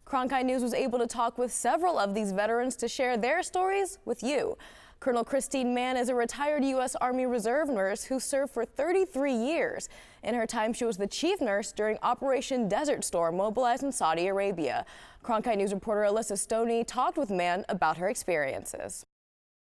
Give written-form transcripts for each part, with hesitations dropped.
Cronkite News was able to talk with several of these veterans to share their stories with you. Colonel Christine Mahon is a retired U.S. Army Reserve nurse who served for 33 years. In her time, she was the chief nurse during Operation Desert Storm, mobilized in Saudi Arabia. Cronkite News reporter Alyssa Stoney talked with Mahon about her experiences.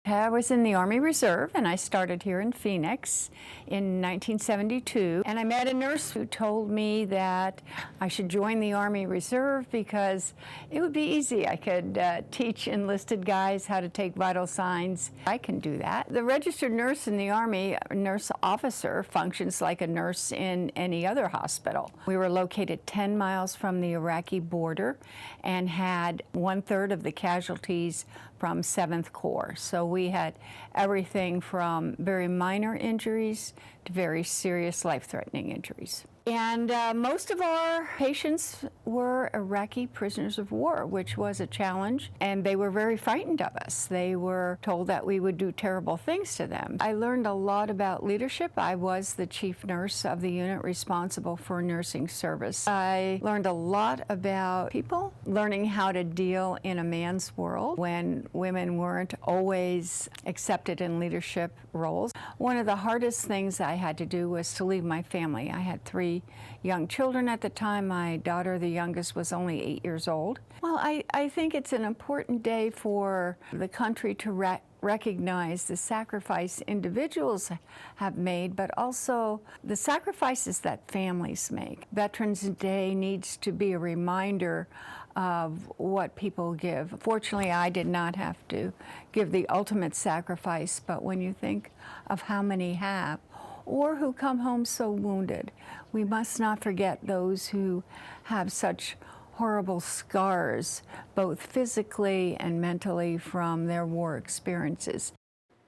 I was in the Army Reserve, and I started here in Phoenix in 1972. And I met a nurse who told me that I should join the Army Reserve because it would be easy. I could teach enlisted guys how to take vital signs. I can do that. The registered nurse in the Army, a nurse officer, functions like a nurse in any other hospital. We were located 10 miles from the Iraqi border and had 1/3 of the casualties from 7th Corps. So we had everything from very minor injuries to very serious life-threatening injuries. And most of our patients were Iraqi prisoners of war, which was a challenge, and they were very frightened of us. They were told that we would do terrible things to them. I learned a lot about leadership. I was the chief nurse of the unit responsible for nursing service. I learned a lot about people, learning how to deal in a man's world when women weren't always accepted in leadership roles. One of the hardest things I had to do was to leave my family. I had 3 young children at the time. My daughter, the youngest, was only 8 years old. Well, I think it's an important day for the country to recognize the sacrifice individuals have made, but also the sacrifices that families make. Veterans Day needs to be a reminder of what people give. Fortunately, I did not have to give the ultimate sacrifice, but when you think of how many have, or who come home so wounded, we must not forget those who have such horrible scars, both physically and mentally, from their war experiences.